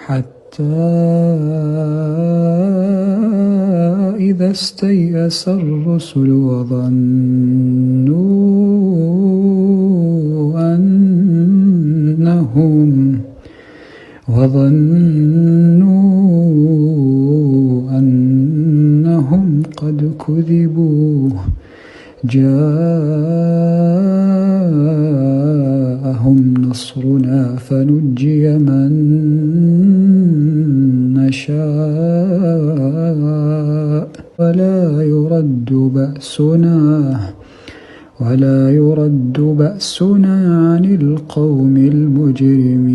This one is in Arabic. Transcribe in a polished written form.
حتى إذا استيأس الرسل وظنوا أنهم قد كذبوا جاءهم نصرنا فنجي من نشاء ولا يرد بأسنا عن القوم المجرمين.